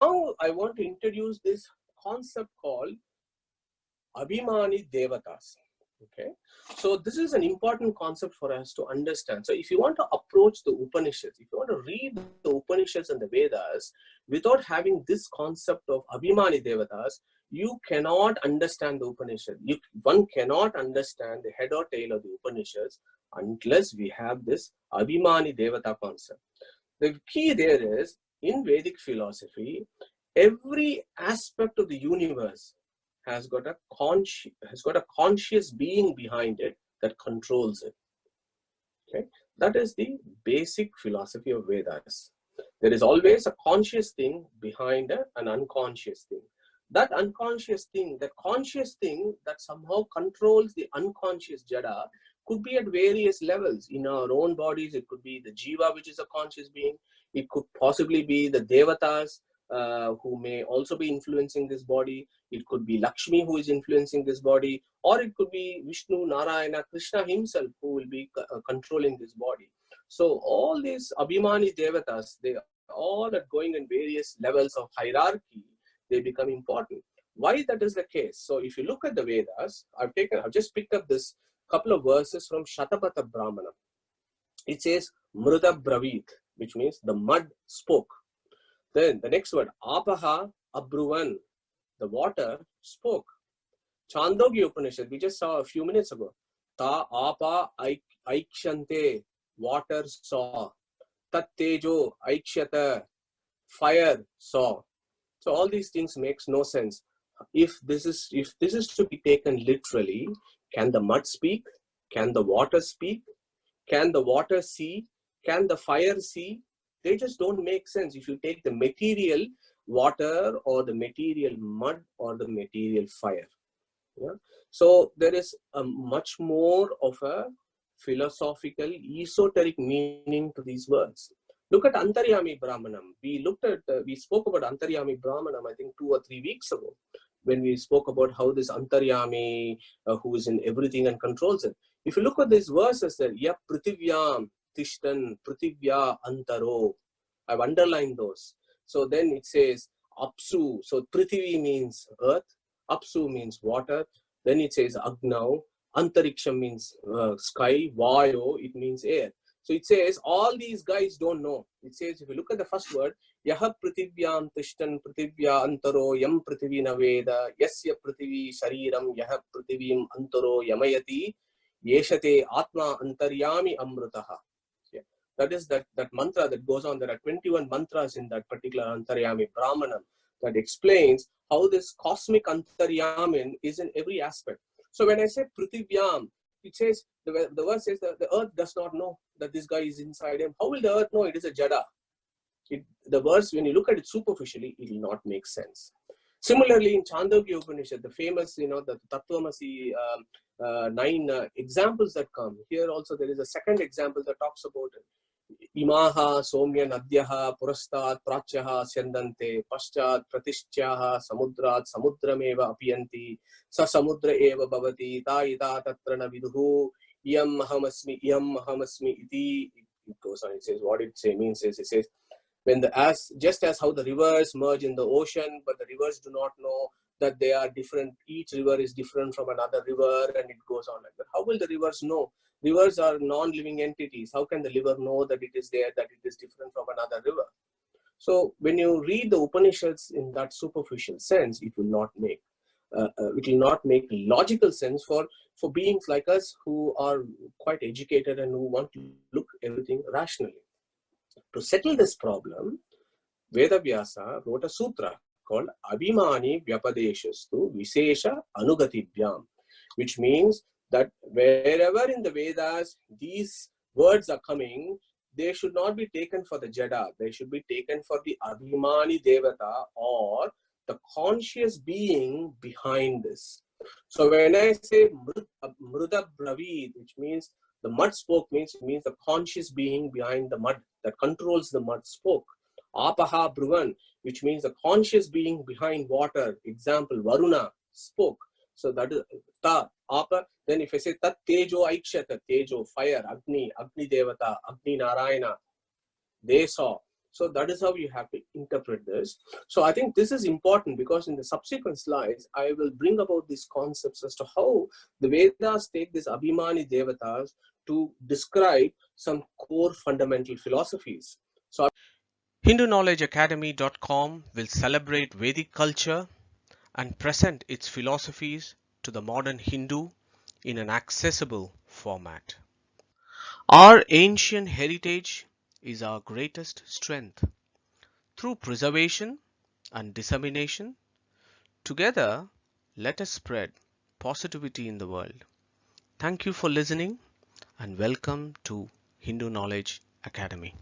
I want to introduce this concept called Abhimani Devatas. Okay, so this is an important concept for us to understand. So if you want to approach the Upanishads, if you want to read the Upanishads and the Vedas without having this concept of Abhimani Devatas, you cannot understand the Upanishad. One cannot understand the head or tail of the Upanishads unless we have this Abhimani Devata concept. The key there is, in Vedic philosophy, every aspect of the universe has got a conscious being behind it that controls it. Okay, that is the basic philosophy of Vedas. There is always a conscious thing behind an unconscious thing. That unconscious thing, that conscious thing that somehow controls the unconscious jada, could be at various levels. In our own bodies, it could be the jiva, which is a conscious being. It could possibly be the devatas, who may also be influencing this body. It could be Lakshmi who is influencing this body, or it could be Vishnu, Narayana, Krishna himself who will be controlling this body. So all these Abhimani Devatas, they all are going in various levels of hierarchy. They become important. Why that is the case? So if you look at the Vedas, I've just picked up this couple of verses from Shatapatha Brahmana. It says Mruda Bravid, which means the mud spoke. Then the next word, Apaha Abruvan, the water spoke. Chandogya Upanishad, we just saw a few minutes ago. Ta Apa Aikshante, water saw. Tat Tejo Aikshata, fire saw. So all these things makes no sense. If this is to be taken literally, can the mud speak? Can the water speak? Can the water see? Can the fire see? They just don't make sense if you take the material water or the material mud or the material fire. Yeah? So there is a much more of a philosophical, esoteric meaning to these words. Look at Antaryami Brahmanam. We spoke about Antaryami Brahmanam, I think 2 or 3 weeks ago, when we spoke about how this Antaryami, who is in everything and controls it. If you look at these verses there, Ya Prithvyam Tishtan Prithivya Antaro. I've underlined those. So then it says Apsu. So Prithvi means earth, Apsu means water. Then it says Agnau. Antariksham means sky. Vayo, it means air. So it says all these guys don't know. It says, if you look at the first word, Yaha Prithivyam Tishtan Prithivya Antaro Yam Prithvi Naveda Yasya Prithvi Shariram Yaha Prithivim Antaro Yamayati Yeshate Atma Antaryami Amrutaha. Yeah. That is that mantra that goes on. There are 21 mantras in that particular Antaryami Brahmanam that explains how this cosmic Antaryamin is in every aspect. So when I say Prithivyam, it says, the verse says that the earth does not know that this guy is inside him. How will the earth know? It is a jada. The verse, when you look at it superficially, it will not make sense. Similarly, in Chandogya Upanishad, the famous, the Tattvamasi 9 examples that come. Here also there is a second example that talks about it. Imaha Somya Nadyaha Purastat Prachyaha Syandante Paschat Pratishchyaha Samudrat Samudrameva Apiyanti Sa Samudra Eva Bhavati Ta Ita Tatrana Vidhu Iyam Ahamasmi Iti. It goes on, it says what it means is, it says, just as how the rivers merge in the ocean, but the rivers do not know that they are different. Each river is different from another river, and it goes on like that. How will the rivers know? Rivers are non-living entities. How can the river know that it is there, that it is different from another river? So when you read the Upanishads in that superficial sense, it will not make logical sense for beings like us who are quite educated and who want to look everything rationally. To settle this problem, Vedavyasa wrote a sutra called Abhimani Vyapadeshastu Visesha Anugatibhyam, which means that wherever in the Vedas these words are coming, they should not be taken for the jada. They should be taken for the Abhimani Devata, or the conscious being behind this. So when I say Mruda Bravid, which means the mud spoke, means the conscious being behind the mud that controls the mud spoke. Apaha Bruvan, which means the conscious being behind water. Example, Varuna spoke. So that is Ta, Apa. Then if I say Tat Tejo Aikshata, Tejo, fire, Agni Devata, Agni Narayana, they saw. So that is how you have to interpret this. So I think this is important, because in the subsequent slides, I will bring about these concepts as to how the Vedas take this Abhimani Devatas to describe some core fundamental philosophies. So HinduKnowledgeAcademy.com will celebrate Vedic culture and present its philosophies to the modern Hindu in an accessible format. Our ancient heritage is our greatest strength. Through preservation and dissemination, together let us spread positivity in the world. Thank you for listening and welcome to Hindu Knowledge Academy.